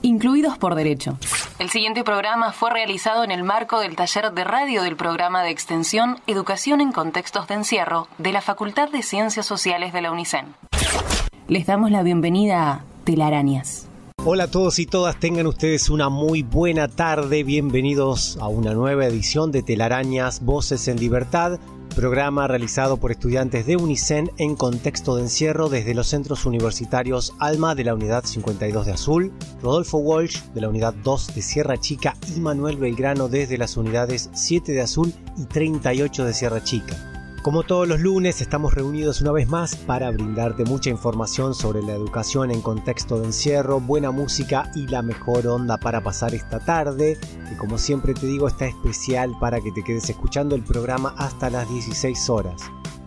incluidos por derecho. El siguiente programa fue realizado en el marco del taller de radio del programa de extensión Educación en Contextos de Encierro de la Facultad de Ciencias Sociales de la UNICEN. Les damos la bienvenida a Telarañas. Hola a todos y todas, tengan ustedes una muy buena tarde. Bienvenidos a una nueva edición de Telarañas, Voces en Libertad, programa realizado por estudiantes de UNICEN en contexto de encierro desde los centros universitarios Alma de la Unidad 52 de Azul, Rodolfo Walsh de la Unidad 2 de Sierra Chica y Manuel Belgrano desde las unidades 7 de Azul y 38 de Sierra Chica. Como todos los lunes, estamos reunidos una vez más para brindarte mucha información sobre la educación en contexto de encierro, buena música y la mejor onda para pasar esta tarde, que como siempre te digo está especial para que te quedes escuchando el programa hasta las 16 horas.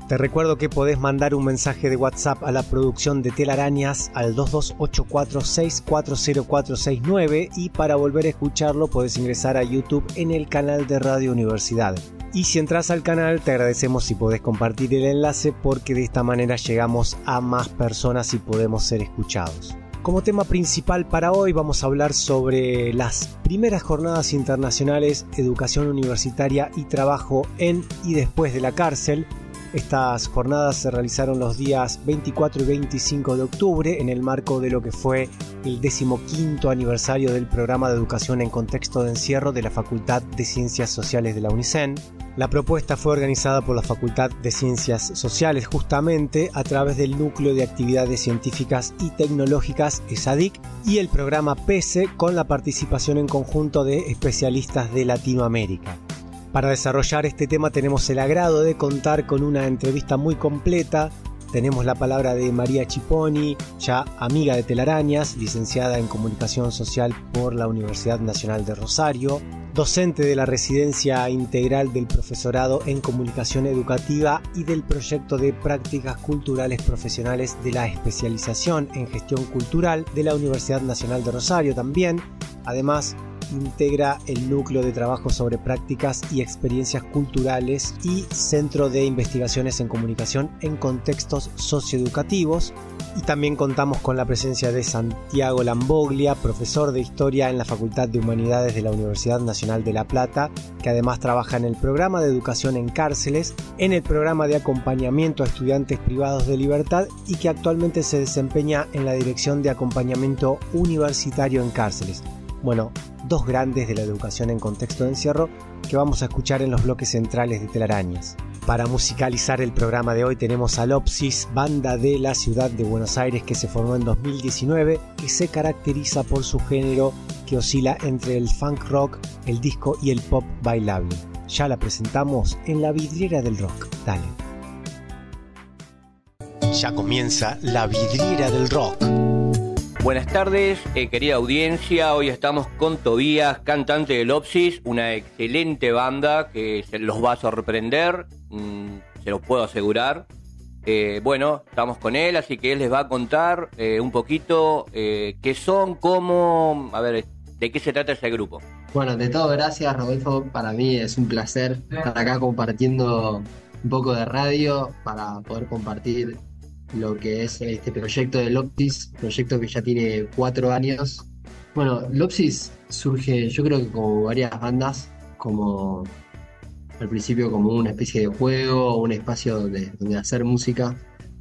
Te recuerdo que podés mandar un mensaje de WhatsApp a la producción de Telarañas al 2284640469 y para volver a escucharlo podés ingresar a YouTube en el canal de Radio Universidad. Y si entras al canal te agradecemos si podés compartir el enlace porque de esta manera llegamos a más personas y podemos ser escuchados. Como tema principal para hoy vamos a hablar sobre las primeras jornadas internacionales, educación universitaria y trabajo en y después de la cárcel. Estas jornadas se realizaron los días 24 y 25 de octubre en el marco de lo que fue el 15º aniversario del programa de educación en contexto de encierro de la Facultad de Ciencias Sociales de la UNICEN. La propuesta fue organizada por la Facultad de Ciencias Sociales justamente a través del Núcleo de Actividades Científicas y Tecnológicas ESADIC y el programa PESE con la participación en conjunto de especialistas de Latinoamérica. Para desarrollar este tema tenemos el agrado de contar con una entrevista muy completa. Tenemos la palabra de María Chiponi, ya amiga de Telarañas, licenciada en Comunicación Social por la Universidad Nacional de Rosario, docente de la Residencia Integral del Profesorado en Comunicación Educativa y del proyecto de Prácticas Culturales Profesionales de la Especialización en Gestión Cultural de la Universidad Nacional de Rosario también. Además, integra el Núcleo de Trabajo sobre Prácticas y Experiencias Culturales y Centro de Investigaciones en Comunicación en Contextos Socioeducativos. Y también contamos con la presencia de Santiago Lamboglia, profesor de Historia en la Facultad de Humanidades de la Universidad Nacional de La Plata, que además trabaja en el programa de educación en cárceles, en el programa de acompañamiento a estudiantes privados de libertad y que actualmente se desempeña en la Dirección de Acompañamiento Universitario en Cárceles. Bueno, dos grandes de la educación en contexto de encierro que vamos a escuchar en los bloques centrales de Telarañas. Para musicalizar el programa de hoy tenemos a Lopsis, banda de la ciudad de Buenos Aires que se formó en 2019, que se caracteriza por su género que oscila entre el funk rock, el disco y el pop bailable. Ya la presentamos en La Vidriera del Rock. Dale. Ya comienza La Vidriera del Rock. Buenas tardes, querida audiencia. Hoy estamos con Tobías, cantante de Lopsis, una excelente banda que los va a sorprender, se los puedo asegurar. Bueno, estamos con él, así que él les va a contar un poquito qué son, cómo, a ver, de qué se trata ese grupo. Bueno, de todo, gracias Rodolfo. Para mí es un placer estar acá compartiendo un poco de radio para poder compartir lo que es este proyecto de Lopsis, proyecto que ya tiene 4 años. Bueno, Lopsis surge, yo creo que como varias bandas, como al principio como una especie de juego, un espacio donde hacer música,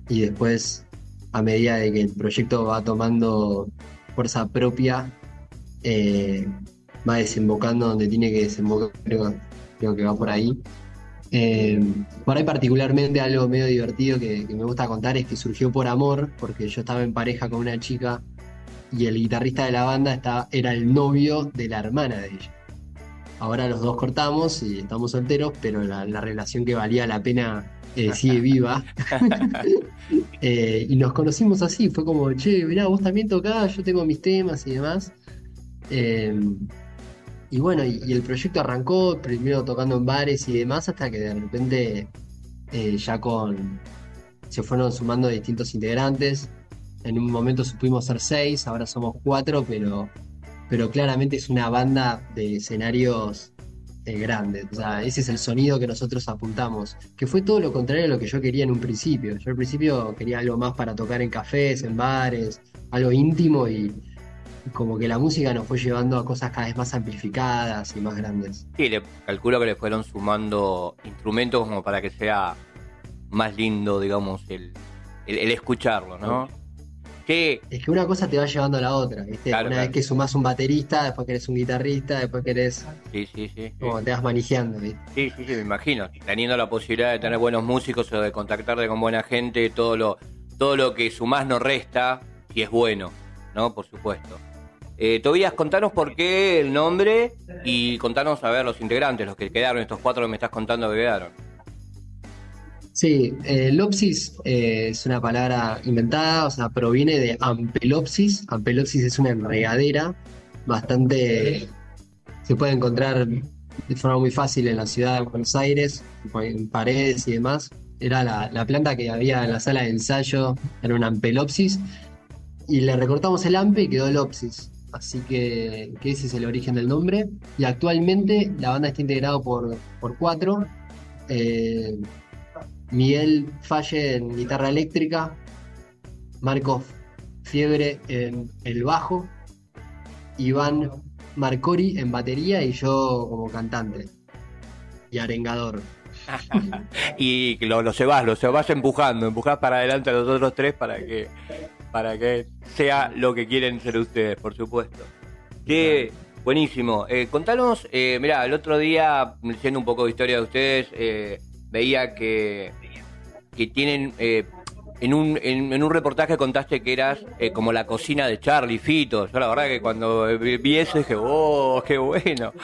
y después, a medida de que el proyecto va tomando fuerza propia, va desembocando donde tiene que desembocar, creo que va por ahí. Por ahí particularmente algo medio divertido que me gusta contar es que surgió por amor, porque yo estaba en pareja con una chica y el guitarrista de la banda era el novio de la hermana de ella. Ahora los dos cortamos y estamos solteros, pero la relación que valía la pena sigue viva. Y nos conocimos así, fue como, che, mirá, vos también tocás, yo tengo mis temas y demás. Y bueno, y el proyecto arrancó primero tocando en bares y demás, hasta que de repente se fueron sumando distintos integrantes. En un momento supimos ser 6, ahora somos 4, pero claramente es una banda de escenarios grandes. O sea, ese es el sonido que nosotros apuntamos, que fue todo lo contrario a lo que yo quería en un principio. Yo al principio quería algo más para tocar en cafés, en bares, algo íntimo, y como que la música nos fue llevando a cosas cada vez más amplificadas y más grandes. Sí, calculo que le fueron sumando instrumentos como para que sea más lindo, digamos, el escucharlo, ¿no? Que Es que una cosa te va llevando a la otra, ¿viste? Claro, Una claro. vez que sumás un baterista, después querés un guitarrista, después querés... sí. Como te vas manejando, ¿viste? Sí, me imagino. Teniendo la posibilidad de tener buenos músicos o de contactarte con buena gente, todo lo que sumás no resta, y es bueno, ¿no? Por supuesto. Tobías, contanos por qué el nombre y contanos, a ver, los integrantes, los que quedaron, estos 4 que me estás contando que quedaron. Sí, Lopsis es una palabra inventada, o sea, proviene de ampelopsis. Ampelopsis es una enredadera bastante... Se puede encontrar de forma muy fácil en la ciudad de Buenos Aires, en paredes y demás. Era la planta que había en la sala de ensayo, era una ampelopsis, y le recortamos el ampe y quedó Lopsis. Así que ese es el origen del nombre. Y actualmente la banda está integrada por 4. Miguel Falle en guitarra eléctrica, Marcos Fiebre en el bajo, Iván Marcori en batería y yo como cantante y arengador. Y los llevas empujás para adelante a los otros 3 para que sea lo que quieren ser ustedes, por supuesto. Qué buenísimo. Contanos, mirá, el otro día, leyendo un poco de historia de ustedes, veía que tienen, en un reportaje contaste que eras como la cocina de Charlie, Fito. Yo la verdad que cuando vi eso dije, ¡oh, qué bueno!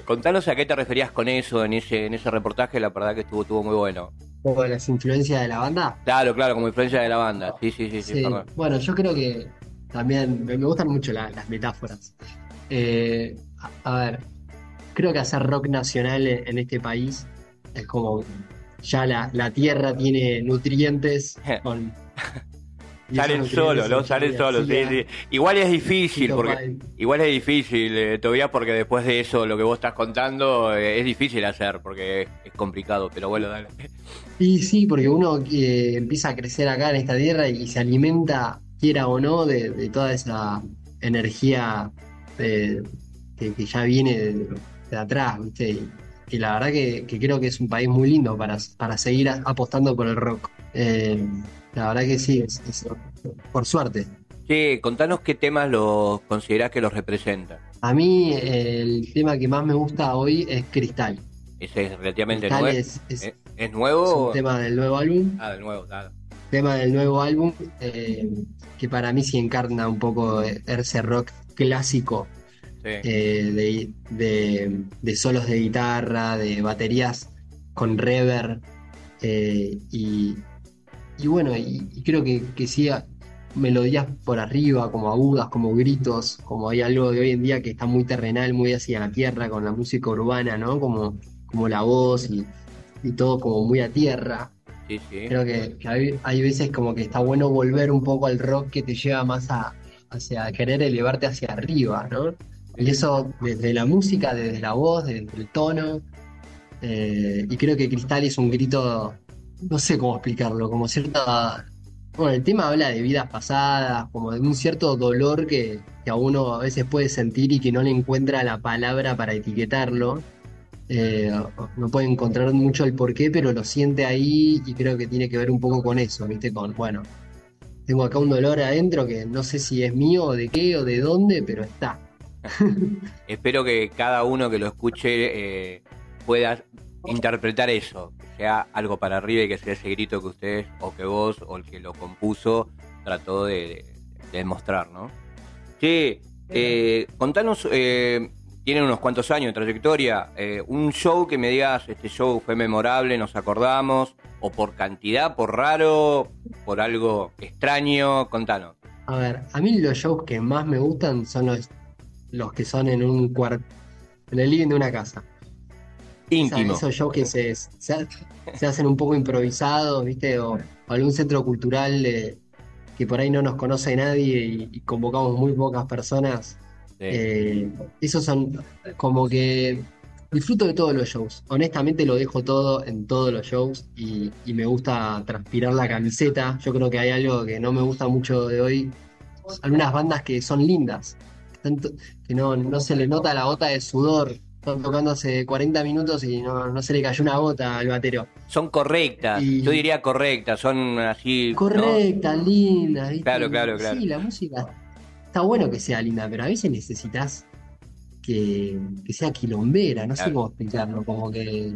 Contanos a qué te referías con eso en ese reportaje, la verdad que estuvo muy bueno. ¿O las influencias de la banda? Claro, como influencia de la banda. Sí, Sí, perdón. bueno, yo creo que también me gustan mucho las metáforas. A ver, creo que hacer rock nacional en este país es como ya la tierra tiene nutrientes y esos Salen nutrientes solos, ¿no? son Salen solos, sí. energía, Igual es difícil, Fito porque Páez. todavía porque después de eso, lo que vos estás contando, es difícil hacer, porque es complicado, pero bueno, dale. Y sí, porque uno empieza a crecer acá en esta tierra y se alimenta, quiera o no, de toda esa energía eh, que ya viene de atrás, ¿viste? Y la verdad que creo que es un país muy lindo para seguir apostando por el rock. La verdad que sí, por suerte. Che, contanos qué temas los considerás que los representan. A mí el tema que más me gusta hoy es Cristal. Ese es relativamente Cristal nuevo. es ¿Es nuevo? un tema del nuevo álbum. Ah, de nuevo, claro. Tema del nuevo álbum, que para mí sí encarna un poco ese rock clásico, Sí. de solos de guitarra, de baterías con reverb, y bueno, y creo que sí, melodías por arriba, como agudas, como gritos, como hay algo de hoy en día que está muy terrenal, muy hacia la tierra con la música urbana, ¿no? Como la voz y todo como muy a tierra. Sí. Creo que hay veces como que está bueno volver un poco al rock que te lleva más hacia querer elevarte hacia arriba, ¿no? Y eso desde la música, desde la voz, desde el tono. Y creo que Cristal es un grito, no sé cómo explicarlo, como cierta... Bueno, el tema habla de vidas pasadas, como de un cierto dolor que a uno a veces puede sentir y que no le encuentra la palabra para etiquetarlo. No puede encontrar mucho el porqué, pero lo siente ahí y creo que tiene que ver un poco con eso, ¿viste? Bueno, tengo acá un dolor adentro que no sé si es mío o de qué o de dónde, pero está. Espero que cada uno que lo escuche pueda interpretar eso, que sea algo para arriba y que sea ese grito que ustedes, o que vos, o el que lo compuso, trató de demostrar, ¿no? Sí, contanos, tienen unos cuantos años de trayectoria, un show que me digas, este show fue memorable, nos acordamos, o por cantidad, por raro, por algo extraño, contanos. A ver, a mí los shows que más me gustan son los que son en un cuarto, en el living de una casa. Íntimo. Esos shows que se hacen un poco improvisados, ¿viste? O algún centro cultural que por ahí no nos conoce nadie y convocamos muy pocas personas. Sí. Esos son como que disfruto de todos los shows. Honestamente lo dejo todo en todos los shows y me gusta transpirar la camiseta. Yo creo que hay algo que no me gusta mucho de hoy, algunas bandas que son lindas, que no se le nota la gota de sudor. Están tocando hace 40 minutos y no se le cayó una gota al batero. Son correctas, Y yo diría correctas, son así, ¿no? correcta, linda, ¿viste? Claro. Sí, la música está bueno que sea linda, pero a veces necesitas que sea quilombera, no sé Claro. cómo explicarlo, como que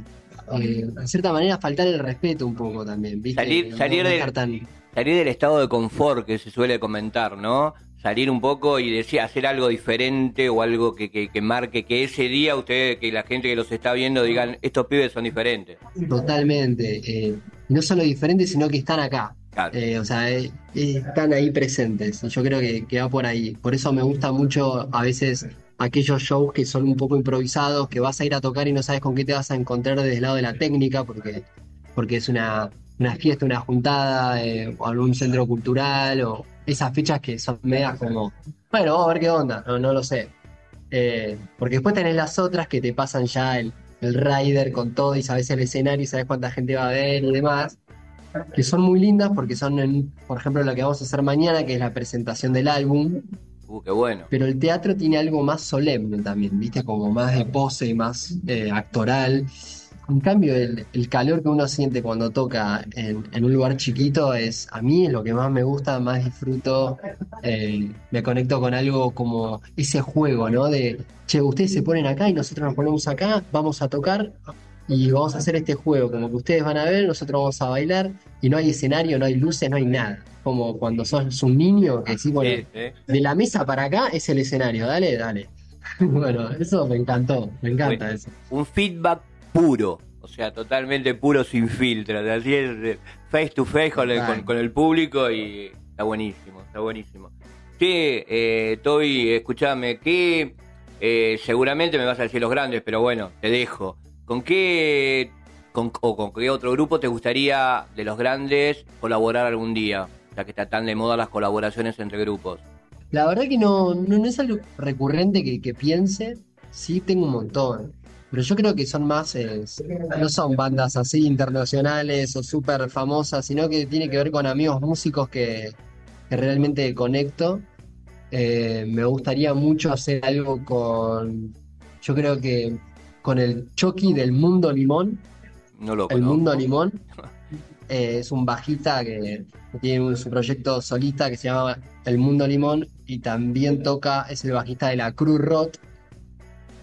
de cierta manera faltar el respeto un poco también, ¿viste? Salir No estar tan... salir del estado de confort que se suele comentar, ¿no? Salir un poco y decir, hacer algo diferente o algo que marque que ese día ustedes, que la gente que los está viendo digan, estos pibes son diferentes. Totalmente. No solo diferentes, sino que están acá. Claro. O sea, están ahí presentes. Y yo creo que va por ahí. Por eso me gusta mucho a veces aquellos shows que son un poco improvisados, que vas a ir a tocar y no sabes con qué te vas a encontrar desde el lado de la técnica, porque es una fiesta, una juntada, o algún centro cultural, o esas fechas que son medias como, bueno, vamos a ver qué onda, no lo sé. Porque después tenés las otras que te pasan ya el rider con todo y sabes el escenario y sabes cuánta gente va a ver y demás, que son muy lindas porque son, por ejemplo, lo que vamos a hacer mañana, que es la presentación del álbum, Qué bueno. pero el teatro tiene algo más solemne también, ¿viste? Como más de pose y más actoral. En cambio, el calor que uno siente cuando toca en un lugar chiquito a mí es lo que más me gusta, más disfruto. Me conecto con algo como ese juego, ¿no? De, che, ustedes se ponen acá y nosotros nos ponemos acá, vamos a tocar y vamos a hacer este juego, como que ustedes van a ver, nosotros vamos a bailar y no hay escenario, no hay luces, no hay nada. Como cuando sos un niño que decís, bueno, Sí. de la mesa para acá es el escenario, dale. Bueno, eso me encantó, me encanta Bueno, eso. un feedback puro, o sea, totalmente puro, sin filtros, así es, face to face con el público, y está buenísimo, está buenísimo. Sí, Toby, escúchame, que seguramente me vas a decir los grandes, pero bueno, te dejo. ¿Con qué otro grupo te gustaría, de los grandes, colaborar algún día? Ya que está tan de moda las colaboraciones entre grupos. La verdad que no es algo recurrente que piense, sí tengo un montón, pero yo creo que son más, no son bandas así internacionales o súper famosas, sino que tiene que ver con amigos músicos que realmente conecto. Me gustaría mucho hacer algo yo creo que con el Chucky del Mundo Limón. No lo El conozco. Mundo Limón es un bajista que tiene su proyecto solista que se llama El Mundo Limón y también es el bajista de la Cruz Rot,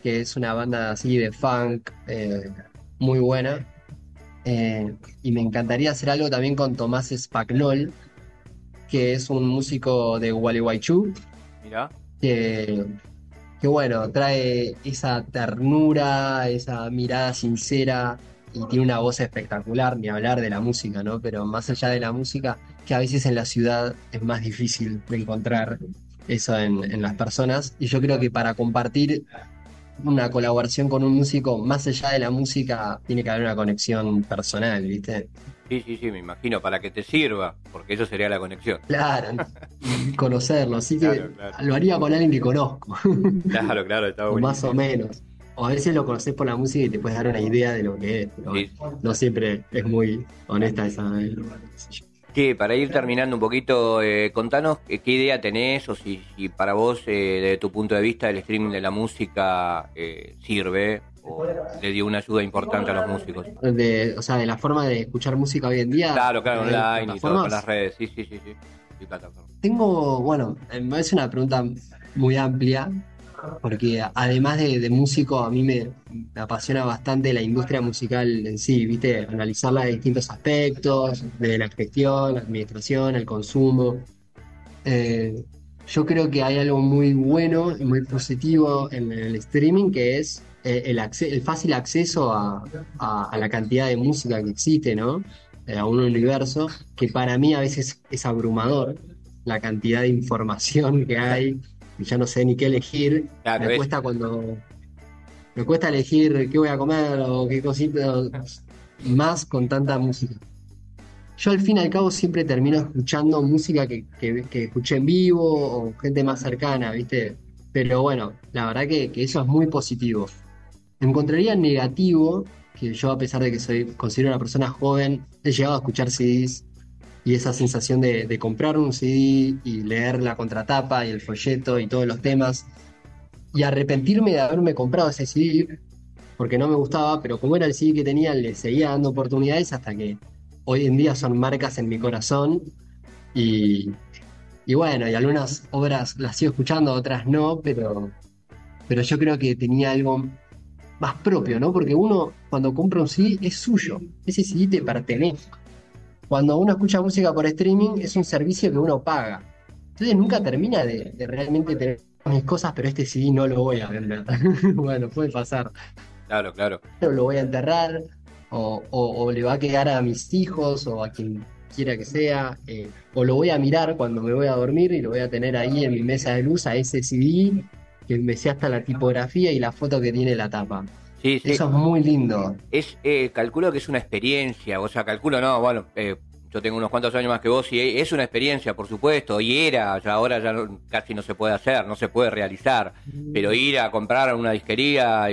que es una banda así de funk muy buena. Y me encantaría hacer algo también con Tomás Spagnol, que es un músico de Gualeguaychú, Mirá. que bueno, trae esa ternura, esa mirada sincera y tiene una voz espectacular, ni hablar de la música, ¿no? Pero más allá de la música, que a veces en la ciudad es más difícil de encontrar eso en las personas. Y yo creo que para compartir una colaboración con un músico, más allá de la música, tiene que haber una conexión personal, ¿viste? Sí, me imagino, para que te sirva, porque eso sería la conexión. Claro, conocerlo, así que Claro. lo haría con alguien que conozco. Claro, está O buenísimo. más o menos. O a veces lo conoces por la música y te puedes dar una idea de lo que es, pero Sí. no siempre es muy honesta esa. Sí, para ir terminando un poquito, contanos qué idea tenés, o si para vos, desde tu punto de vista, el streaming de la música sirve o le dio una ayuda importante a los músicos. O sea, de la forma de escuchar música hoy en día. Claro, de online y todo, con plataformas. las redes. Sí. Y plataformas. Bueno, es una pregunta muy amplia, porque además de músico, a mí me apasiona bastante la industria musical en sí, ¿viste? Analizarla de distintos aspectos, de la gestión, la administración, el consumo. Yo creo que hay algo muy bueno y muy positivo en el streaming, que es el fácil acceso a la cantidad de música que existe, ¿no? A un universo que para mí a veces es abrumador, la cantidad de información que hay, y ya no sé ni qué elegir. Claro, Me cuesta elegir qué voy a comer o qué cosita más con tanta música. Yo al fin y al cabo siempre termino escuchando música que escuché en vivo o gente más cercana, ¿viste? Pero bueno, la verdad que eso es muy positivo. Encontraría negativo que yo, a pesar de que considero una persona joven, he llegado a escuchar CDs y esa sensación de comprar un CD y leer la contratapa y el folleto y todos los temas y arrepentirme de haberme comprado ese CD porque no me gustaba, pero como era el CD que tenía, le seguía dando oportunidades hasta que hoy en día son marcas en mi corazón y, y bueno, y algunas obras las sigo escuchando, otras no, pero yo creo que tenía algo más propio, ¿no? Porque uno cuando compra un CD es suyo, ese CD te pertenece. Cuando uno escucha música por streaming es un servicio que uno paga. Entonces nunca termina de realmente tener mis cosas, pero este CD no lo voy a vender. Bueno, puede pasar. Claro, claro. Lo voy a enterrar o le va a quedar a mis hijos o a quien quiera que sea, o lo voy a mirar cuando me voy a dormir y lo voy a tener ahí en mi mesa de luz a ese CD que me sé hasta la tipografía y la foto que tiene la tapa. Sí, sí. Eso es muy lindo. Calculo que es una experiencia, o sea, calculo no, bueno, yo tengo unos cuantos años más que vos y es una experiencia, por supuesto, y ya ahora ya casi no se puede hacer, no se puede realizar, pero ir a comprar una disquería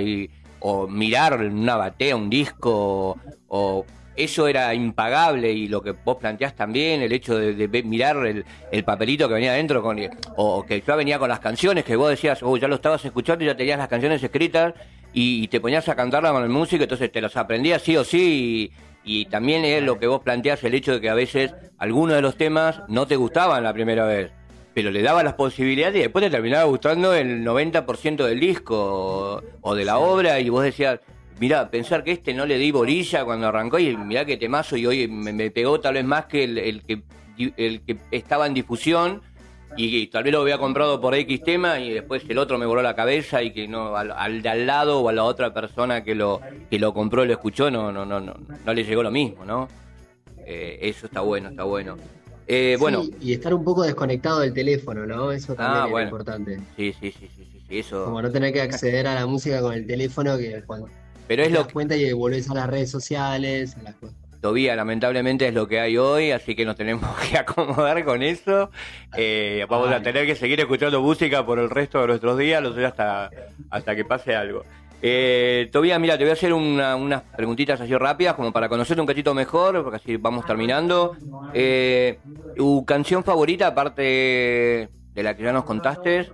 o mirar una batea, un disco, o eso era impagable, y lo que vos planteás también, el hecho de mirar el papelito que venía adentro, o que ya venía con las canciones, que vos decías, ya lo estabas escuchando y ya tenías las canciones escritas, y te ponías a cantarla con el músico, entonces te las aprendías sí o sí, y también es lo que vos planteás, el hecho de que a veces algunos de los temas no te gustaban la primera vez, pero le daba las posibilidades y después te terminaba gustando el 90% del disco o de la obra, y vos decías, mirá, pensar que no le di bolilla cuando arrancó, y mirá qué temazo, y hoy me pegó tal vez más que el que estaba en difusión, y tal vez lo había comprado por X tema y después el otro me voló la cabeza, y que no al de al lado o a la otra persona que lo compró y lo escuchó no le llegó lo mismo, ¿no? Eso está bueno, está bueno. Bueno. Sí, y estar un poco desconectado del teléfono, ¿no? Eso también es importante. Sí, eso. Como no tener que acceder a la música con el teléfono, que cuando pero te das cuenta y volvés a las redes sociales, a las cosas. Todavía lamentablemente es lo que hay hoy, así que nos tenemos que acomodar con eso. Vamos a tener que seguir escuchando música por el resto de nuestros días, lo sé, hasta que pase algo. Todavía, mira, te voy a hacer unas preguntitas así rápidas como para conocerte un cachito mejor, porque así vamos terminando. ¿Tu canción favorita, aparte de la que ya nos contaste,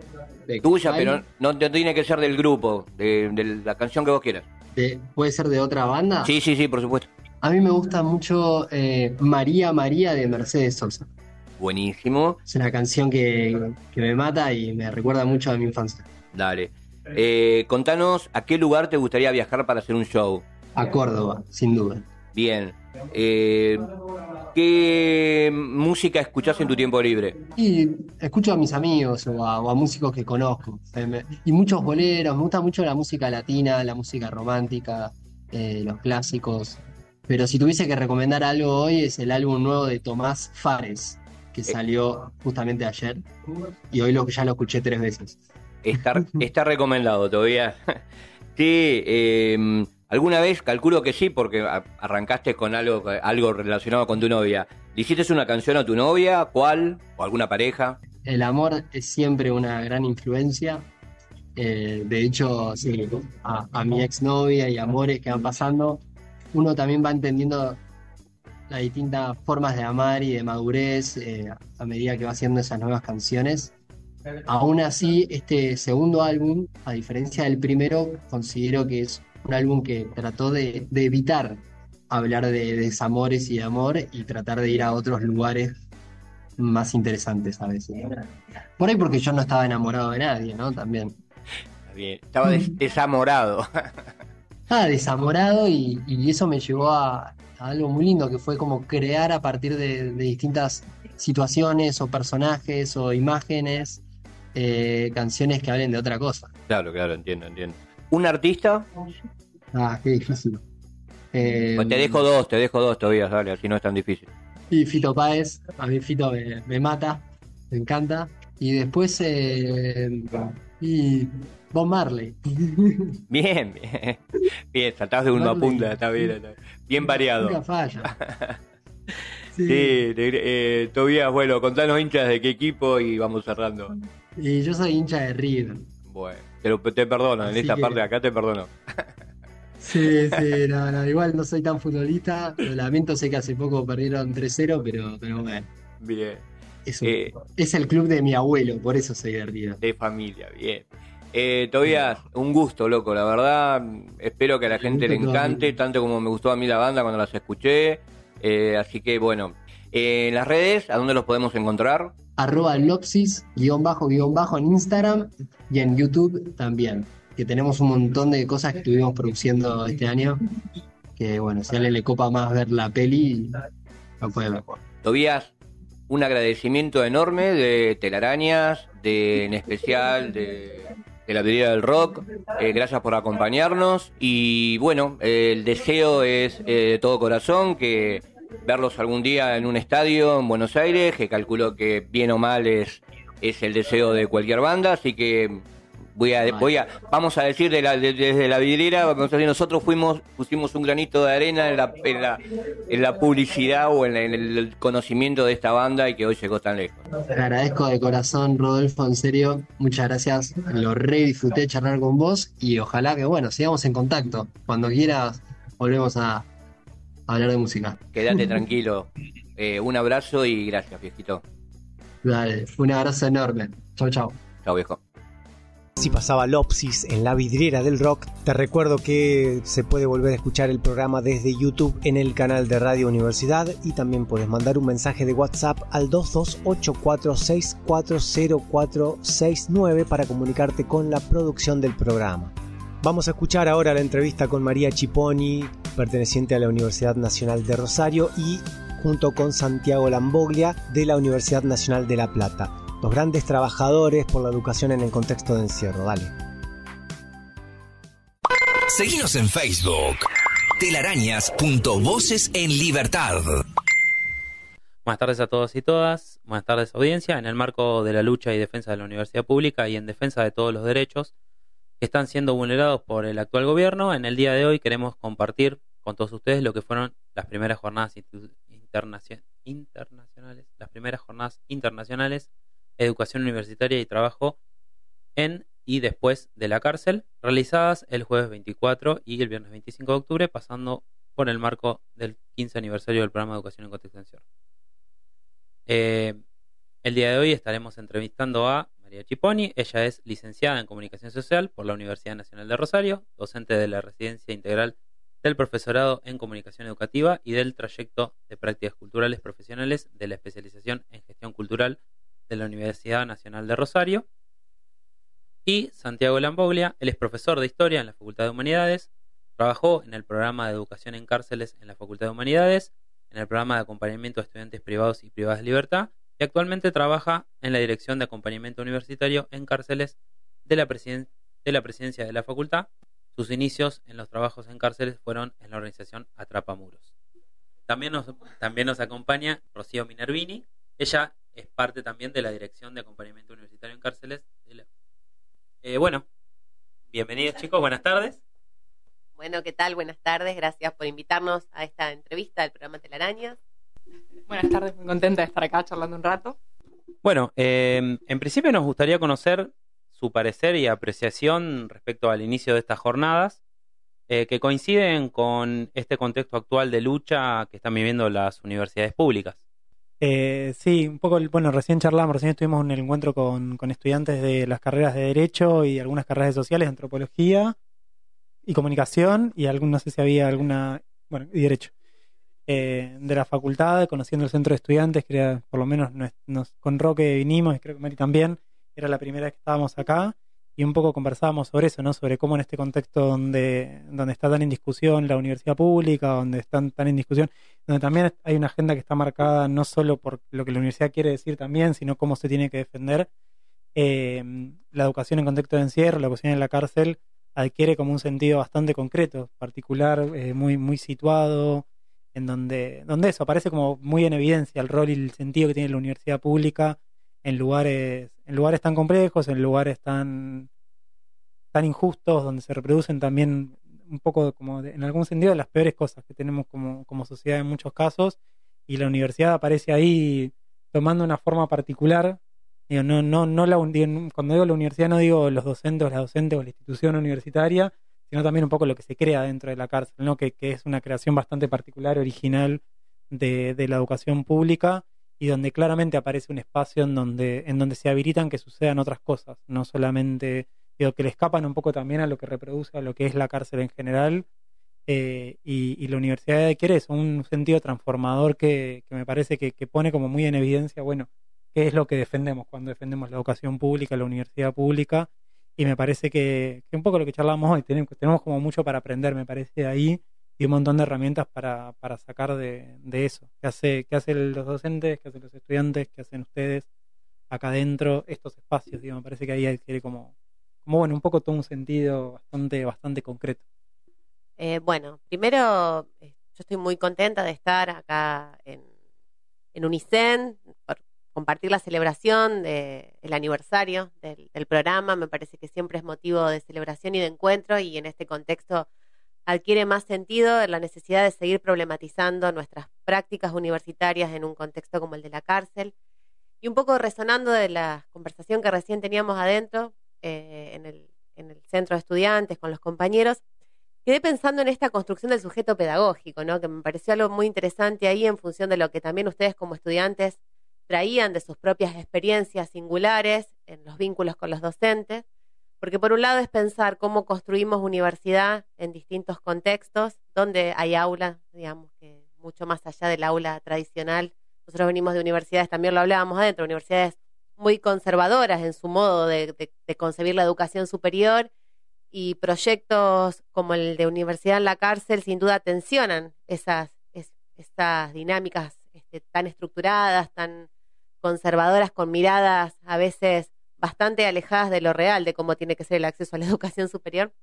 tuya, pero no tiene que ser del grupo, de la canción que vos quieras? ¿Puede ser de otra banda? Sí, por supuesto. A mí me gusta mucho María María de Mercedes Sosa. Buenísimo. Es una canción que me mata y me recuerda mucho a mi infancia. Dale. Contanos, ¿a qué lugar te gustaría viajar para hacer un show? A Córdoba, sin duda. Bien. ¿Qué música escuchás en tu tiempo libre? Y escucho a mis amigos o a músicos que conozco. Y muchos boleros, me gusta mucho la música latina, la música romántica, los clásicos. Pero si tuviese que recomendar algo hoy, es el álbum nuevo de Tomás Fares, que salió justamente ayer. Y hoy ya lo escuché 3 veces. Está recomendado todavía. Sí, alguna vez, calculo que sí, porque arrancaste con algo relacionado con tu novia. ¿Le hiciste una canción a tu novia? ¿Cuál? ¿O alguna pareja? El amor es siempre una gran influencia. De hecho, sí, a mi exnovia y amores que van pasando, uno también va entendiendo las distintas formas de amar y de madurez a medida que va haciendo esas nuevas canciones. Aún así, este segundo álbum, a diferencia del primero, considero que es un álbum que trató de evitar hablar de desamores y de amor y tratar de ir a otros lugares más interesantes a veces. Por ahí porque yo no estaba enamorado de nadie, ¿no? También. Bien. Estaba desamorado. Desamorado y eso me llevó a algo muy lindo que fue como crear a partir de distintas situaciones o personajes o imágenes canciones que hablen de otra cosa. Claro, entiendo. ¿Un artista? Qué difícil. Pues te dejo dos todavía, dale, así no es tan difícil. Y Fito Páez, a mí Fito me mata, me encanta. Y después y Bob Marley. Bien, saltás de uno a punta, está bien. Bien variado. Nunca falla. Sí, Tobías, bueno, contanos hinchas de qué equipo y vamos cerrando. Y yo soy hincha de River. Bueno, te perdono, en esta parte de acá te perdono. Sí, sí, no, igual no soy tan futbolista, lo lamento, sé que hace poco perdieron 3-0, pero bueno, Bien. es, Eh, es el club de mi abuelo, por eso soy divertido. de familia, bien. Tobias, un gusto, loco, la verdad. Espero que a la El gente le gusto todo encante, mío. tanto como me gustó a mí la banda cuando las escuché. Así que bueno, en las redes, ¿a dónde los podemos encontrar? @Lopsis, guión bajo, guión bajo en Instagram y en YouTube también, que tenemos un montón de cosas que estuvimos produciendo este año, que bueno, si a alguien le copa más ver la peli, lo puede ver. Tobías, un agradecimiento enorme de Telarañas, en especial de la Vidriera del Rock. Gracias por acompañarnos y bueno, el deseo es de todo corazón que verlos algún día en un estadio en Buenos Aires, que calculo que bien o mal es el deseo de cualquier banda, así que vamos a decir desde la vidriera, vamos a decir, nosotros pusimos un granito de arena en la publicidad o en el conocimiento de esta banda y que hoy llegó tan lejos. Te agradezco de corazón, Rodolfo, en serio, muchas gracias, lo re disfruté charlar con vos y ojalá que bueno, sigamos en contacto. Cuando quieras, volvemos a hablar de música. Quédate tranquilo. Un abrazo y gracias, viejito. Dale, un abrazo enorme. Chau, chau. Chao, viejo. Si pasaba Lopsis en la vidriera del rock, te recuerdo que se puede volver a escuchar el programa desde YouTube en el canal de Radio Universidad y también puedes mandar un mensaje de WhatsApp al 2284640469 para comunicarte con la producción del programa. Vamos a escuchar ahora la entrevista con María Chiponi, perteneciente a la Universidad Nacional de Rosario, y junto con Santiago Lamboglia de la Universidad Nacional de La Plata. Los grandes trabajadores por la educación en el contexto de encierro. Dale. Seguinos en Facebook. Telarañas.voces en libertad. Buenas tardes a todos y todas. Buenas tardes, audiencia. En el marco de la lucha y defensa de la universidad pública y en defensa de todos los derechos que están siendo vulnerados por el actual gobierno, en el día de hoy queremos compartir con todos ustedes lo que fueron las primeras jornadas internacionales Educación Universitaria y Trabajo en y después de la cárcel, realizadas el jueves 24 y el viernes 25 de octubre, pasando por el marco del 15 aniversario del programa de Educación en Contexto de Encierro. El día de hoy estaremos entrevistando a María Chiponi. Ella es licenciada en Comunicación Social por la Universidad Nacional de Rosario, docente de la Residencia Integral del Profesorado en Comunicación Educativa y del Trayecto de Prácticas Culturales Profesionales de la Especialización en Gestión Cultural de la Universidad Nacional de Rosario. Y Santiago Lamboglia, él es profesor de Historia en la Facultad de Humanidades, trabajó en el programa de Educación en Cárceles en la Facultad de Humanidades, en el programa de acompañamiento de estudiantes privados y privadas de libertad, y actualmente trabaja en la Dirección de Acompañamiento Universitario en Cárceles de la Presidencia de la Facultad. Sus inicios en los trabajos en cárceles fueron en la organización Atrapamuros. También nos acompaña Rocío Minervini. Ella es parte también de la Dirección de Acompañamiento Universitario en Cárceles. Bueno, bienvenidos chicos, buenas tardes. Bueno, ¿qué tal? Buenas tardes, gracias por invitarnos a esta entrevista del programa Telarañas. Buenas tardes, muy contenta de estar acá charlando un rato. Bueno, en principio nos gustaría conocer su parecer y apreciación respecto al inicio de estas jornadas, que coinciden con este contexto actual de lucha que están viviendo las universidades públicas. Sí, un poco, bueno, recién estuvimos en el encuentro con estudiantes de las carreras de Derecho y algunas carreras de Sociales, Antropología y Comunicación, y no sé si había alguna, bueno, y Derecho, de la facultad, conociendo el centro de estudiantes, que era, por lo menos con Roque vinimos, y creo que Mari también, era la primera vez que estábamos acá, y un poco conversábamos sobre eso, ¿no? Sobre cómo en este contexto donde está tan en discusión la universidad pública, donde están tan en discusión, donde también hay una agenda que está marcada no solo por lo que la universidad quiere decir también, sino cómo se tiene que defender, la educación en contexto de encierro, la educación en la cárcel, adquiere como un sentido bastante concreto, particular, muy, muy situado, en donde eso aparece como muy en evidencia el rol y el sentido que tiene la universidad pública en lugares tan complejos, en lugares tan injustos, donde se reproducen también un poco como en algún sentido las peores cosas que tenemos como sociedad en muchos casos, y la universidad aparece ahí tomando una forma particular. Digo, cuando digo la universidad no digo los docentes o la docente o la institución universitaria, sino también un poco lo que se crea dentro de la cárcel, ¿no? Que es una creación bastante particular, original de la educación pública, y donde claramente aparece un espacio en donde se habilitan que sucedan otras cosas, no solamente, digo, que le escapan un poco también a lo que reproduce, a lo que es la cárcel en general, y la universidad adquiere eso, un sentido transformador que me parece que pone como muy en evidencia, bueno, qué es lo que defendemos cuando defendemos la educación pública, la universidad pública, y me parece que un poco lo que charlamos hoy, tenemos como mucho para aprender, me parece, ahí, y un montón de herramientas para sacar de eso. ¿Qué hacen los docentes? ¿Qué hacen los estudiantes? ¿Qué hacen ustedes acá adentro? Estos espacios, digo, me parece que ahí adquiere como bueno, un poco todo un sentido bastante concreto. Bueno, primero, yo estoy muy contenta de estar acá en Unicen, por compartir la celebración del aniversario del programa. Me parece que siempre es motivo de celebración y de encuentro, y en este contexto adquiere más sentido la necesidad de seguir problematizando nuestras prácticas universitarias en un contexto como el de la cárcel. Y un poco resonando de la conversación que recién teníamos adentro, en el centro de estudiantes, con los compañeros, quedé pensando en esta construcción del sujeto pedagógico, ¿no? Que me pareció algo muy interesante ahí, en función de lo que también ustedes como estudiantes traían de sus propias experiencias singulares en los vínculos con los docentes, porque por un lado es pensar cómo construimos universidad en distintos contextos, donde hay aulas, digamos, que mucho más allá del aula tradicional. Nosotros venimos de universidades, también lo hablábamos adentro, universidades muy conservadoras en su modo de concebir la educación superior, y proyectos como el de Universidad en la Cárcel sin duda tensionan esas dinámicas tan estructuradas, tan conservadoras, con miradas a veces bastante alejadas de lo real, de cómo tiene que ser el acceso a la educación superior.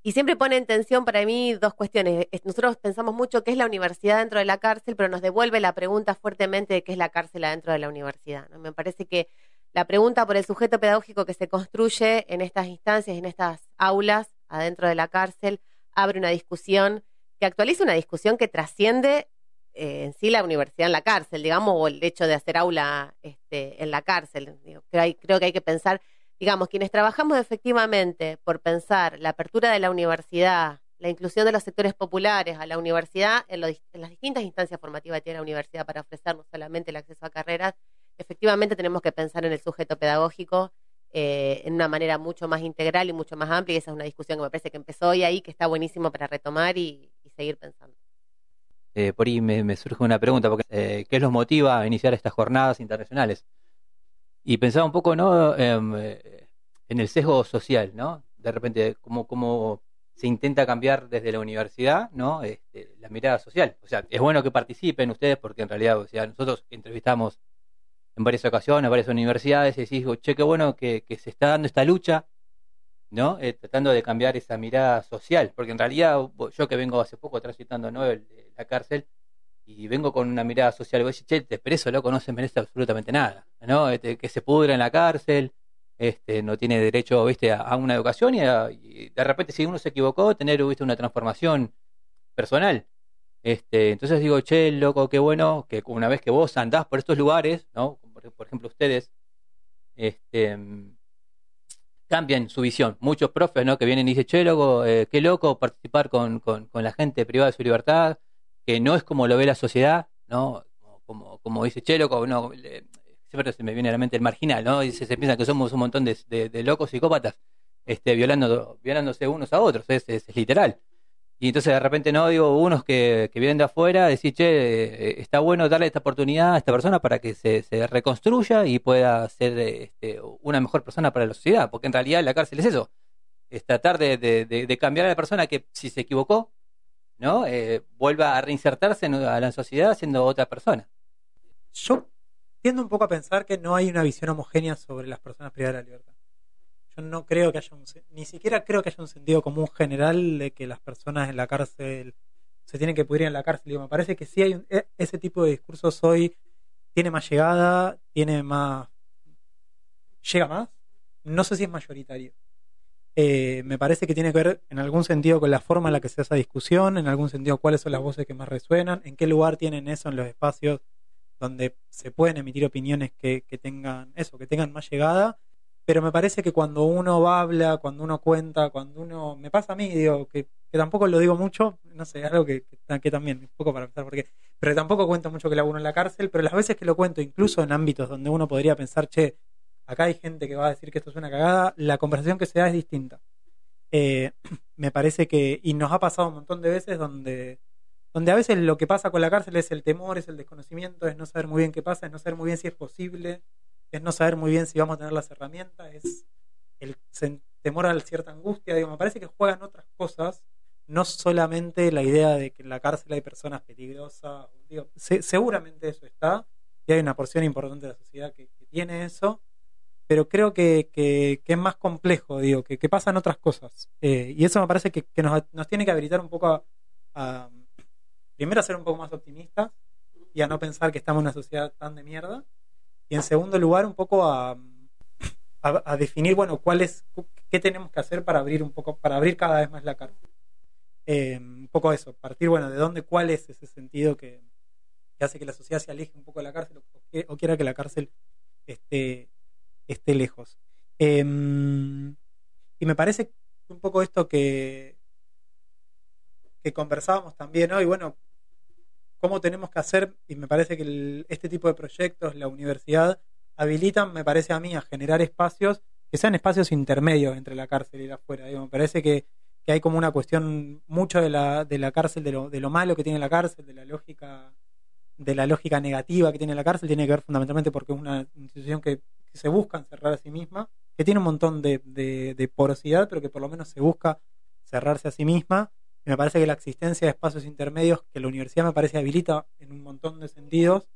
Y siempre pone en tensión para mí dos cuestiones. Nosotros pensamos mucho qué es la universidad dentro de la cárcel, pero nos devuelve la pregunta fuertemente de qué es la cárcel adentro de la universidad, ¿no? Me parece que la pregunta por el sujeto pedagógico que se construye en estas instancias, en estas aulas adentro de la cárcel, abre una discusión que actualiza una discusión que trasciende en sí la universidad en la cárcel, digamos, o el hecho de hacer aula en la cárcel. Creo que hay que pensar, digamos, quienes trabajamos efectivamente por pensar la apertura de la universidad, la inclusión de los sectores populares a la universidad, en las distintas instancias formativas que tiene la universidad para ofrecer no solamente el acceso a carreras, efectivamente tenemos que pensar en el sujeto pedagógico en una manera mucho más integral y mucho más amplia, y esa es una discusión que me parece que empezó hoy ahí, que está buenísimo para retomar y seguir pensando. Por ahí me surge una pregunta, porque ¿qué los motiva a iniciar estas jornadas internacionales? Y pensaba un poco, ¿no? En el sesgo social, ¿no? De repente, cómo se intenta cambiar desde la universidad, ¿no? La mirada social. O sea, es bueno que participen ustedes, porque en realidad, o sea, nosotros entrevistamos en varias ocasiones, varias universidades, y decís, che, qué bueno que se está dando esta lucha, ¿no? Tratando de cambiar esa mirada social, porque en realidad yo que vengo hace poco transitando, ¿no? La cárcel, y vengo con una mirada social, y voy a decir, che, este preso loco no se merece absolutamente nada, ¿no? Que se pudra en la cárcel, no tiene derecho, ¿viste? A una educación, y de repente si uno se equivocó, tener, ¿viste? Una transformación personal. Entonces digo, che, loco, qué bueno que una vez que vos andás por estos lugares, ¿no? Por ejemplo, ustedes, cambian su visión. Muchos profes, ¿no? Que vienen y dicen, che, loco, qué loco participar con la gente privada de su libertad, que no es como lo ve la sociedad, ¿no? Como dice, che, loco, no, siempre se me viene a la mente el marginal, ¿no? Y se piensa que somos un montón de locos psicópatas, violándose unos a otros, es literal. Y entonces de repente, no, digo, unos que vienen de afuera, decir, che, está bueno darle esta oportunidad a esta persona para que se reconstruya y pueda ser una mejor persona para la sociedad, porque en realidad la cárcel es eso, es tratar de cambiar a la persona que, si se equivocó, ¿no? Vuelva a reinsertarse a la sociedad siendo otra persona. Yo tiendo un poco a pensar que no hay una visión homogénea sobre las personas privadas de la libertad. Yo no creo que haya ni siquiera creo que haya un sentido común general de que las personas en la cárcel se tienen que pudrir en la cárcel. Digo, me parece que sí hay ese tipo de discursos hoy tiene más llegada, llega más. No sé si es mayoritario. Me parece que tiene que ver en algún sentido con la forma en la que se hace esa discusión, en algún sentido cuáles son las voces que más resuenan, en qué lugar tienen eso en los espacios donde se pueden emitir opiniones que tengan más llegada. pero me parece que cuando uno habla, cuando uno cuenta, cuando uno... Me pasa a mí, digo, que tampoco lo digo mucho, no sé, algo que también, un poco para pensar porque... Pero tampoco cuento mucho que laburo en la cárcel, pero las veces que lo cuento, incluso en ámbitos donde uno podría pensar, che, acá hay gente que va a decir que esto es una cagada, la conversación que se da es distinta. Me parece que... Y nos ha pasado un montón de veces donde a veces lo que pasa con la cárcel es el temor, es el desconocimiento, es no saber muy bien qué pasa, es no saber muy bien si es posible, es no saber muy bien si vamos a tener las herramientas, es el temor a cierta angustia. Digo, me parece que juegan otras cosas, no solamente la idea de que en la cárcel hay personas peligrosas. Digo, seguramente eso está, y hay una porción importante de la sociedad que tiene eso, pero creo que es más complejo, digo, que pasan otras cosas. Y eso me parece que nos tiene que habilitar un poco a primero a ser un poco más optimistas y a no pensar que estamos en una sociedad tan de mierda. Y en segundo lugar, un poco a definir, bueno, qué tenemos que hacer para abrir cada vez más la cárcel. Un poco eso, partir, bueno, de dónde, cuál es ese sentido que hace que la sociedad se aleje un poco de la cárcel o quiera que la cárcel esté lejos. Y me parece un poco esto que conversábamos también hoy, bueno, cómo tenemos que hacer, y me parece que este tipo de proyectos, la universidad, habilitan, me parece a mí, a generar espacios que sean espacios intermedios entre la cárcel y la afuera. Digo, me parece que hay como una cuestión mucho de la cárcel, de lo malo que tiene la cárcel, de la lógica negativa que tiene la cárcel, tiene que ver fundamentalmente porque es una institución que se busca encerrar a sí misma, que tiene un montón de porosidad, pero que por lo menos se busca cerrarse a sí misma. Y me parece que la existencia de espacios intermedios que la universidad me parece habilita en un montón de sentidos,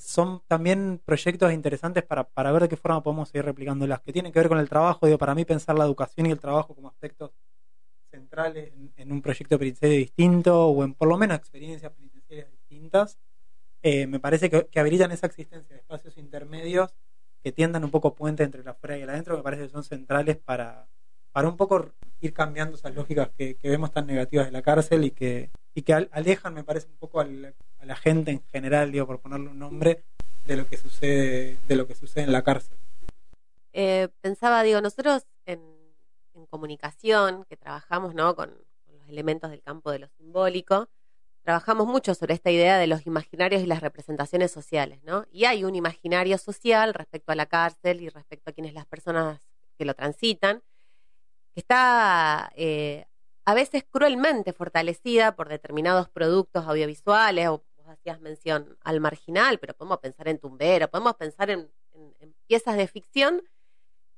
son también proyectos interesantes para ver de qué forma podemos seguir replicándolas, que tienen que ver con el trabajo. Digo, para mí pensar la educación y el trabajo como aspectos centrales en un proyecto penitenciario distinto, o en por lo menos experiencias penitenciarias distintas, me parece que habilitan esa existencia de espacios intermedios que tiendan un poco puente entre la afuera y el adentro. Me parece que son centrales para un poco ir cambiando esas lógicas que vemos tan negativas de la cárcel y que alejan, me parece, un poco a la gente en general, digo, por ponerle un nombre, de lo que sucede en la cárcel. Pensaba, digo, nosotros en comunicación, que trabajamos, ¿no?, con los elementos del campo de lo simbólico, trabajamos mucho sobre esta idea de los imaginarios y las representaciones sociales, ¿no? Y hay un imaginario social respecto a la cárcel y respecto a quienes las personas que lo transitan, que está a veces cruelmente fortalecida por determinados productos audiovisuales, o vos hacías mención al Marginal, pero podemos pensar en Tumbero, podemos pensar en piezas de ficción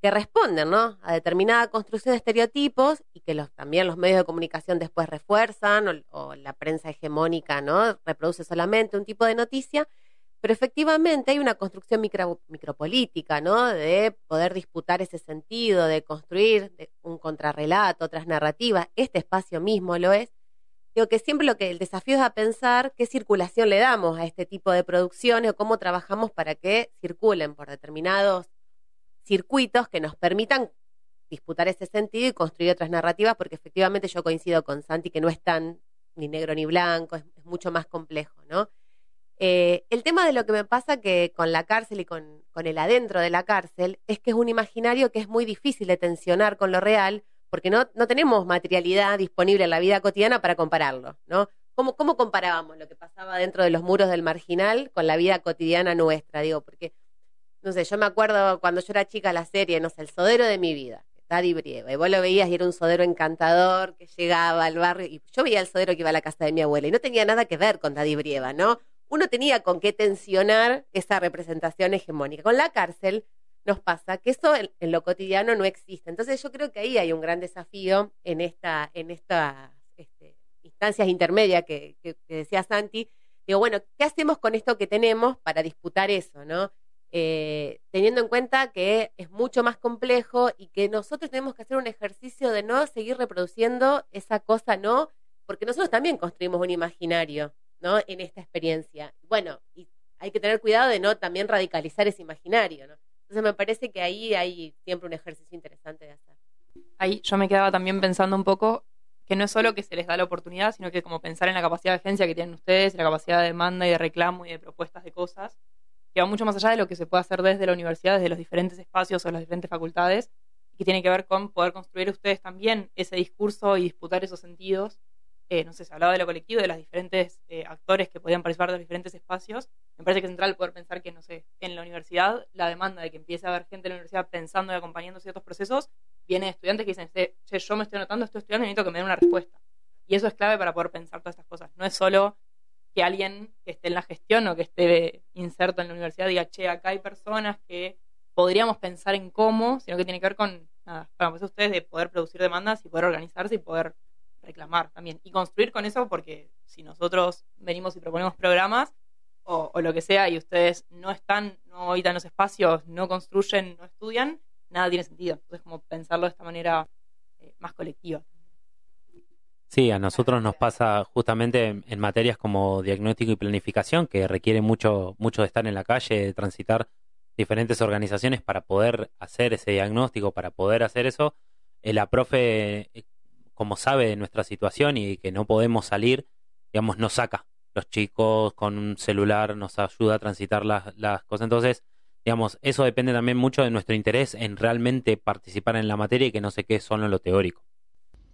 que responden, ¿no?, a determinada construcción de estereotipos y que también los medios de comunicación después refuerzan, o la prensa hegemónica, ¿no?, reproduce solamente un tipo de noticia. Pero efectivamente hay una construcción micropolítica, ¿no?, de poder disputar ese sentido, de construir un contrarrelato, otras narrativas. Este espacio mismo lo es. Digo que siempre el desafío es a pensar qué circulación le damos a este tipo de producciones o cómo trabajamos para que circulen por determinados circuitos que nos permitan disputar ese sentido y construir otras narrativas, porque efectivamente yo coincido con Santi que no es tan ni negro ni blanco, es mucho más complejo, ¿no? El tema de lo que me pasa que con la cárcel y con el adentro de la cárcel es que es un imaginario que es muy difícil de tensionar con lo real, porque no tenemos materialidad disponible en la vida cotidiana para compararlo, ¿no? ¿Cómo comparábamos lo que pasaba dentro de los muros del Marginal con la vida cotidiana nuestra? Digo, porque, no sé, yo me acuerdo cuando yo era chica la serie, no sé, El Sodero de mi vida, Daddy Brieva, y vos lo veías y era un sodero encantador que llegaba al barrio, y yo veía el sodero que iba a la casa de mi abuela y no tenía nada que ver con Daddy Brieva, ¿no? Uno tenía con qué tensionar esa representación hegemónica. Con la cárcel nos pasa que eso en lo cotidiano no existe. Entonces yo creo que ahí hay un gran desafío en estas instancias intermedias que decía Santi. Digo, bueno, ¿qué hacemos con esto que tenemos para disputar eso, ¿no? Teniendo en cuenta que es mucho más complejo y que nosotros tenemos que hacer un ejercicio de no seguir reproduciendo esa cosa, ¿no? Porque nosotros también construimos un imaginario, ¿no?, en esta experiencia. Bueno, y hay que tener cuidado de no también radicalizar ese imaginario, ¿no? Entonces me parece que ahí hay siempre un ejercicio interesante de hacer. Ahí yo me quedaba también pensando un poco que no es solo que se les da la oportunidad, sino que como pensar en la capacidad de agencia que tienen ustedes, la capacidad de demanda y de reclamo y de propuestas de cosas, que va mucho más allá de lo que se puede hacer desde la universidad, desde los diferentes espacios o las diferentes facultades, y que tiene que ver con poder construir ustedes también ese discurso y disputar esos sentidos. No sé, se hablaba de lo colectivo, de los diferentes actores que podían participar de los diferentes espacios. Me parece que es central poder pensar que, no sé, en la universidad, la demanda de que empiece a haber gente en la universidad pensando y acompañando ciertos procesos, viene de estudiantes que dicen, che, yo me estoy anotando, estoy estudiando y necesito que me den una respuesta. Y eso es clave para poder pensar todas estas cosas. No es solo que alguien que esté en la gestión o que esté inserto en la universidad diga, che, acá hay personas que podríamos pensar en cómo, sino que tiene que ver con, nada, para ustedes de poder producir demandas y poder organizarse y poder reclamar también. Y construir con eso, porque si nosotros venimos y proponemos programas o lo que sea y ustedes no están, no habitan los espacios, no construyen, no estudian, nada tiene sentido. Entonces, como pensarlo de esta manera más colectiva. Sí, a nosotros nos pasa justamente en materias como diagnóstico y planificación, que requiere mucho de estar en la calle, de transitar diferentes organizaciones para poder hacer ese diagnóstico, para poder hacer eso. La profe, como sabe de nuestra situación y que no podemos salir, digamos, nos saca. Los chicos con un celular nos ayuda a transitar las cosas. Entonces, digamos, eso depende también mucho de nuestro interés en realmente participar en la materia y que no se quede solo en lo teórico.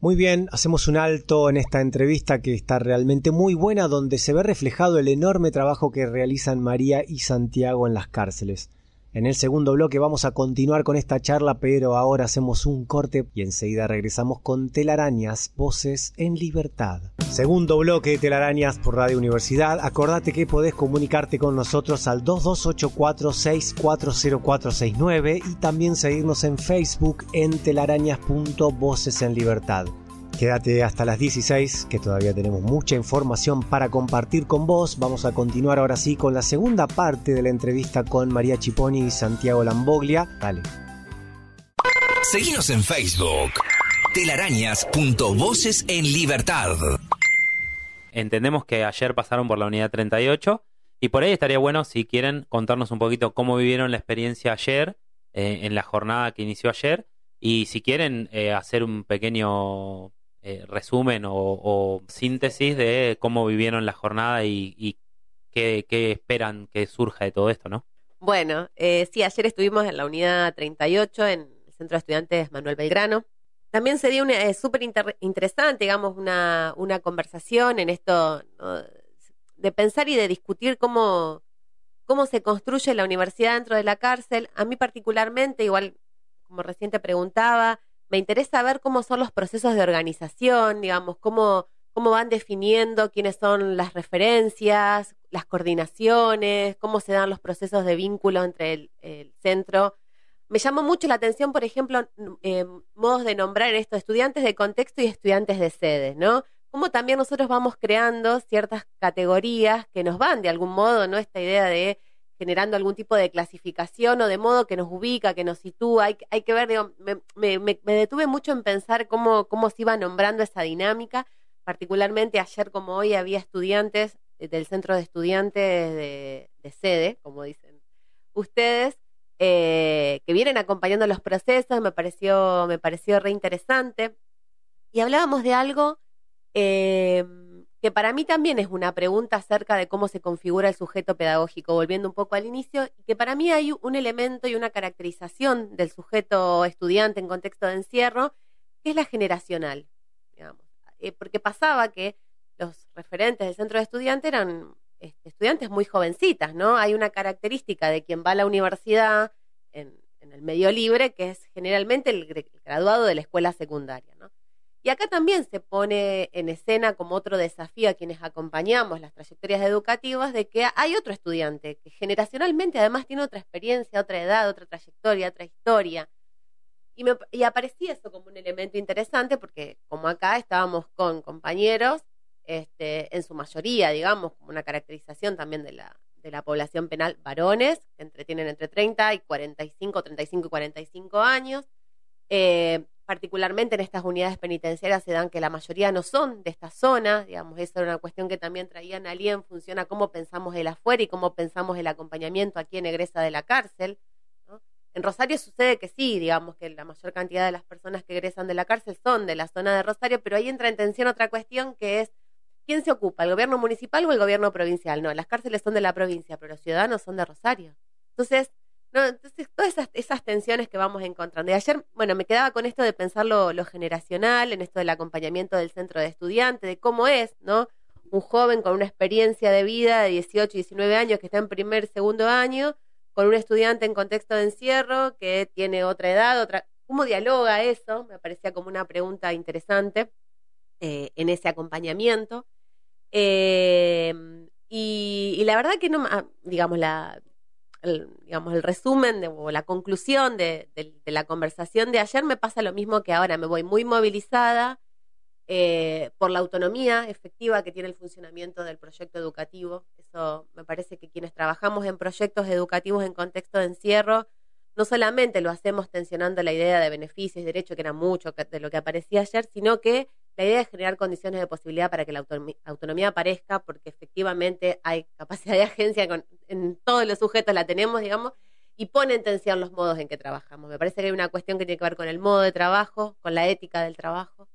Muy bien, hacemos un alto en esta entrevista que está realmente muy buena, donde se ve reflejado el enorme trabajo que realizan María y Santiago en las cárceles. En el segundo bloque vamos a continuar con esta charla, pero ahora hacemos un corte y enseguida regresamos con Telarañas, Voces en Libertad. Segundo bloque de Telarañas por Radio Universidad. Acordate que podés comunicarte con nosotros al 2284-640469 y también seguirnos en Facebook en telarañas.voces en libertad. Quédate hasta las 16, que todavía tenemos mucha información para compartir con vos. Vamos a continuar ahora sí con la segunda parte de la entrevista con María Chiponi y Santiago Lamboglia. Dale. Seguinos en Facebook, telarañas.voces en libertad. Entendemos que ayer pasaron por la unidad 38 y por ahí estaría bueno, si quieren, contarnos un poquito cómo vivieron la experiencia ayer, en la jornada que inició ayer, y si quieren hacer un pequeño resumen o síntesis de cómo vivieron la jornada y qué esperan que surja de todo esto, ¿no? Bueno, sí, ayer estuvimos en la unidad 38 en el Centro de Estudiantes Manuel Belgrano. También se dio una súper interesante, digamos, una conversación en esto, ¿no?, de pensar y de discutir cómo se construye la universidad dentro de la cárcel. A mí particularmente, igual como recién te preguntaba, me interesa ver cómo son los procesos de organización, digamos, cómo van definiendo quiénes son las referencias, las coordinaciones, cómo se dan los procesos de vínculo entre el centro. Me llamó mucho la atención, por ejemplo, modos de nombrar estos estudiantes de contexto y estudiantes de sede, ¿no? Cómo también nosotros vamos creando ciertas categorías que nos van de algún modo, ¿no? Esta idea de generando algún tipo de clasificación o de modo que nos ubica, que nos sitúa. Hay que ver, digo, me detuve mucho en pensar cómo se iba nombrando esa dinámica. Particularmente ayer como hoy había estudiantes del centro de estudiantes de sede, como dicen ustedes, que vienen acompañando los procesos. Me pareció re interesante. Y hablábamos de algo que para mí también es una pregunta acerca de cómo se configura el sujeto pedagógico, volviendo un poco al inicio, y que para mí hay un elemento y una caracterización del sujeto estudiante en contexto de encierro, que es la generacional, digamos. Porque pasaba que los referentes del centro de estudiantes eran estudiantes muy jovencitas, ¿no? Hay una característica de quien va a la universidad en el medio libre, que es generalmente el graduado de la escuela secundaria, ¿no? Y acá también se pone en escena como otro desafío a quienes acompañamos las trayectorias educativas, de que hay otro estudiante que generacionalmente además tiene otra experiencia, otra edad, otra trayectoria, otra historia. Y aparecía eso como un elemento interesante porque como acá estábamos con compañeros, en su mayoría, digamos, como una caracterización también de la población penal, varones, que tienen entre 30 y 35, 35 y 45 años. Particularmente en estas unidades penitenciarias se dan que la mayoría no son de esta zona, digamos, esa era una cuestión que también traía Nalí en función a cómo pensamos el afuera y cómo pensamos el acompañamiento a quien egresa de la cárcel, ¿no? En Rosario sucede que sí, digamos que la mayor cantidad de las personas que egresan de la cárcel son de la zona de Rosario, pero ahí entra en tensión otra cuestión que es ¿quién se ocupa? ¿El gobierno municipal o el gobierno provincial? No, las cárceles son de la provincia, pero los ciudadanos son de Rosario. Entonces, todas esas tensiones que vamos encontrando. Y ayer, bueno, me quedaba con esto de pensar lo generacional, en esto del acompañamiento del centro de estudiantes, de cómo es, ¿no? Un joven con una experiencia de vida de 18, 19 años que está en primer, segundo año, con un estudiante en contexto de encierro que tiene otra edad, ¿cómo dialoga eso? Me parecía como una pregunta interesante en ese acompañamiento. Y la verdad que no, digamos, el resumen o la conclusión de la conversación de ayer me pasa lo mismo que ahora. Me voy muy movilizada por la autonomía efectiva que tiene el funcionamiento del proyecto educativo. Eso me parece que quienes trabajamos en proyectos educativos en contexto de encierro, no solamente lo hacemos tensionando la idea de beneficios y derechos, que era mucho de lo que aparecía ayer, sino que la idea es generar condiciones de posibilidad para que la autonomía aparezca, porque efectivamente hay capacidad de agencia en todos los sujetos, la tenemos, digamos, y pone en tensión los modos en que trabajamos. Me parece que hay una cuestión que tiene que ver con el modo de trabajo, con la ética del trabajo,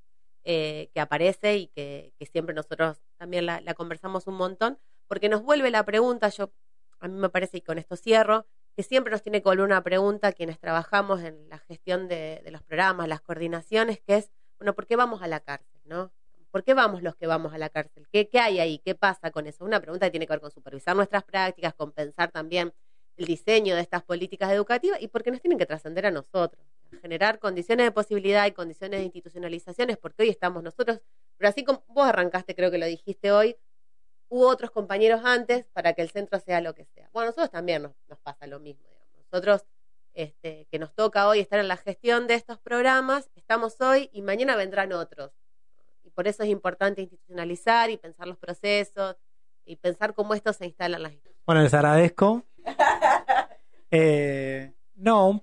que aparece y que siempre nosotros también la conversamos un montón, porque nos vuelve la pregunta, a mí me parece, y con esto cierro, que siempre nos tiene que volver una pregunta quienes trabajamos en la gestión de los programas, las coordinaciones, que es, bueno, ¿por qué vamos a la cárcel, no? ¿Por qué vamos los que vamos a la cárcel? ¿Qué hay ahí? ¿Qué pasa con eso? Una pregunta que tiene que ver con supervisar nuestras prácticas, con pensar también el diseño de estas políticas educativas y porque nos tienen que trascender a nosotros, generar condiciones de posibilidad y condiciones de institucionalizaciones, porque hoy estamos nosotros, pero así como vos arrancaste, creo que lo dijiste hoy, hubo otros compañeros antes para que el centro sea lo que sea. Bueno, nosotros también nos pasa lo mismo, digamos. Nosotros, que nos toca hoy estar en la gestión de estos programas, estamos hoy y mañana vendrán otros. Y por eso es importante institucionalizar y pensar los procesos y pensar cómo esto se instala en las instituciones. Bueno, les agradezco. No,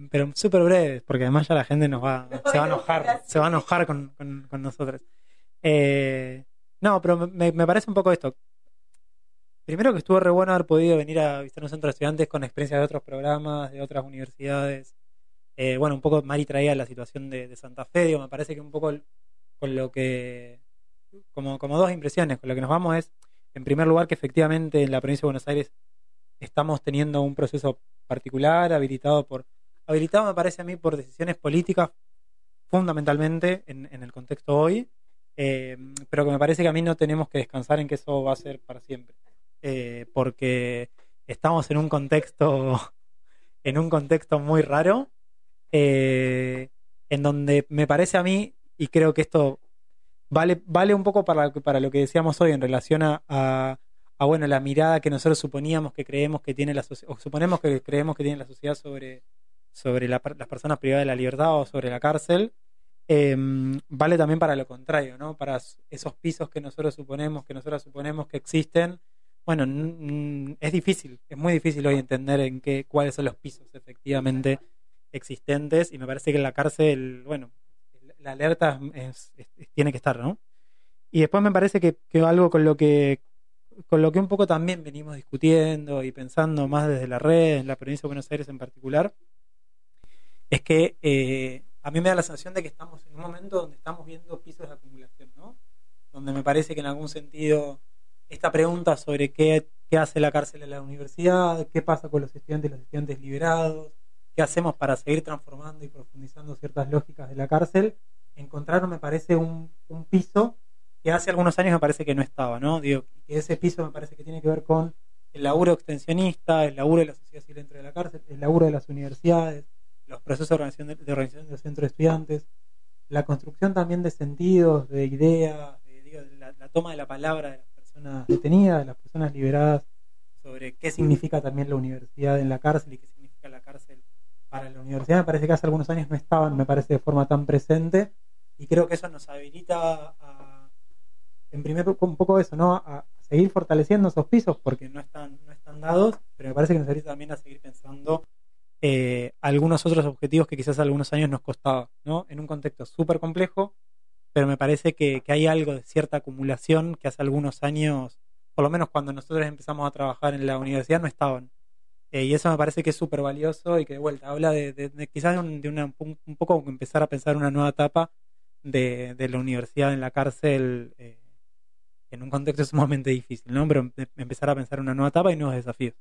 pero súper breve, porque además ya la gente se va a enojar con nosotros. No, pero me parece un poco esto. Primero que estuvo re bueno haber podido venir a visitar un centro de estudiantes con experiencia de otros programas, de otras universidades. Bueno, un poco Mari traía la situación de Santa Fe, digo, me parece que un poco con lo que, como dos impresiones, con lo que nos vamos es, en primer lugar, que efectivamente en la provincia de Buenos Aires estamos teniendo un proceso particular, habilitado me parece a mí por decisiones políticas, fundamentalmente en el contexto hoy, pero que me parece que a mí no tenemos que descansar en que eso va a ser para siempre, porque estamos en un contexto muy raro, en donde me parece a mí, y creo que esto vale un poco para lo que decíamos hoy en relación a bueno, la mirada que nosotros suponíamos que creemos que tiene la sociedad, o suponemos que creemos que tiene la sociedad sobre las personas privadas de la libertad o sobre la cárcel, vale también para lo contrario, ¿no? Para esos pisos que nosotros suponemos que existen. Bueno, es muy difícil hoy entender cuáles son los pisos efectivamente existentes, y me parece que en la cárcel, bueno, la alerta tiene que estar, ¿no? Y después me parece que algo con lo que un poco también venimos discutiendo y pensando más desde la red, en la provincia de Buenos Aires en particular, es que a mí me da la sensación de que estamos en un momento donde estamos viendo pisos de acumulación, ¿no? Donde me parece que en algún sentido esta pregunta sobre qué hace la cárcel en la universidad, qué pasa con los estudiantes liberados, qué hacemos para seguir transformando y profundizando ciertas lógicas de la cárcel, encontraron, me parece, un piso que hace algunos años me parece que no estaba, ¿no? Digo, que ese piso me parece que tiene que ver con el laburo extensionista, el laburo de la sociedad civil dentro de la cárcel, el laburo de las universidades, los procesos de organización de los centros de estudiantes, la construcción también de sentidos, de ideas, la toma de la palabra de las personas detenidas, de las personas liberadas, sobre qué significa también la universidad en la cárcel y qué significa la cárcel para la universidad. Me parece que hace algunos años no estaban, me parece, de forma tan presente, y creo que eso nos habilita en primer un poco eso, ¿no? A seguir fortaleciendo esos pisos porque no están dados, pero me parece que nos habilita también a seguir pensando algunos otros objetivos que quizás algunos años nos costaba, ¿no? En un contexto súper complejo, pero me parece que hay algo de cierta acumulación que hace algunos años, por lo menos cuando nosotros empezamos a trabajar en la universidad, no estaban. Y eso me parece que es súper valioso y que de vuelta habla de quizás un poco empezar a pensar una nueva etapa de la universidad en la cárcel, en un contexto sumamente difícil, ¿no? Pero empezar a pensar una nueva etapa y nuevos desafíos.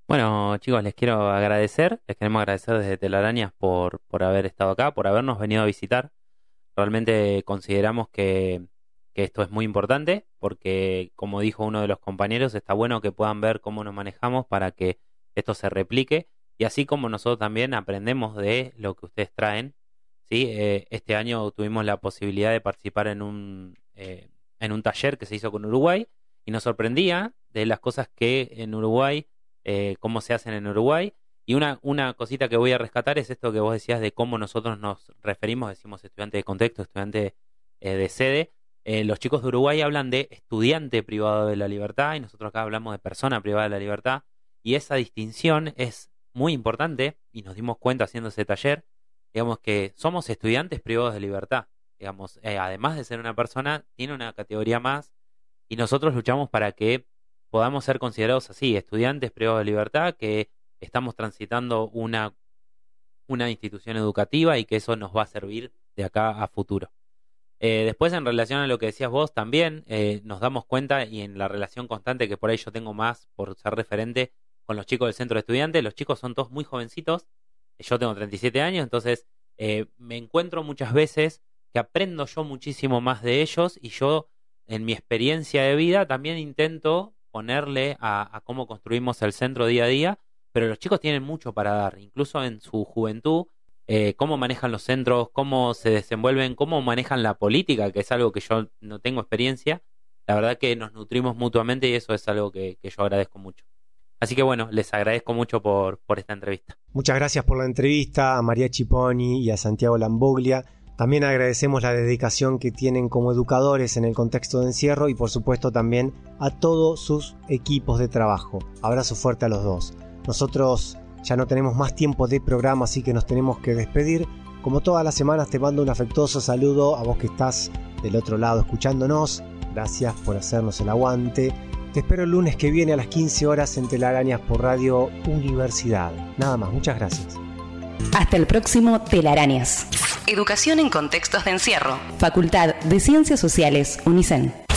Bueno, chicos, les queremos agradecer desde Telarañas por haber estado acá, por habernos venido a visitar. Realmente consideramos que esto es muy importante porque, como dijo uno de los compañeros, está bueno que puedan ver cómo nos manejamos para que esto se replique y así como nosotros también aprendemos de lo que ustedes traen, ¿sí? Este año tuvimos la posibilidad de participar en un taller que se hizo con Uruguay y nos sorprendía de las cosas que en Uruguay, cómo se hacen en Uruguay. Y una cosita que voy a rescatar es esto que vos decías de cómo nosotros nos referimos, decimos estudiante de contexto, estudiante de sede. Los chicos de Uruguay hablan de estudiante privado de la libertad y nosotros acá hablamos de persona privada de la libertad. Y esa distinción es muy importante y nos dimos cuenta haciendo ese taller, digamos que somos estudiantes privados de libertad. Digamos, además de ser una persona, tiene una categoría más y nosotros luchamos para que podamos ser considerados así, estudiantes privados de libertad, que estamos transitando una institución educativa y que eso nos va a servir de acá a futuro. Después, en relación a lo que decías vos, también nos damos cuenta y en la relación constante que por ahí yo tengo más por ser referente con los chicos del centro de estudiantes, los chicos son todos muy jovencitos, yo tengo 37 años, entonces me encuentro muchas veces que aprendo yo muchísimo más de ellos y yo en mi experiencia de vida también intento ponerle a cómo construimos el centro día a día, pero los chicos tienen mucho para dar, incluso en su juventud, cómo manejan los centros, cómo se desenvuelven, cómo manejan la política, que es algo que yo no tengo experiencia. La verdad que nos nutrimos mutuamente y eso es algo que yo agradezco mucho. Así que bueno, les agradezco mucho por esta entrevista. Muchas gracias por la entrevista a María Chiponi y a Santiago Lamboglia. También agradecemos la dedicación que tienen como educadores en el contexto de encierro y por supuesto también a todos sus equipos de trabajo. Abrazo fuerte a los dos. Nosotros ya no tenemos más tiempo de programa, así que nos tenemos que despedir. Como todas las semanas te mando un afectuoso saludo a vos que estás del otro lado escuchándonos. Gracias por hacernos el aguante. Te espero el lunes que viene a las 15 horas en Telarañas por Radio Universidad. Nada más, muchas gracias. Hasta el próximo Telarañas. Educación en contextos de encierro. Facultad de Ciencias Sociales, UNICEN.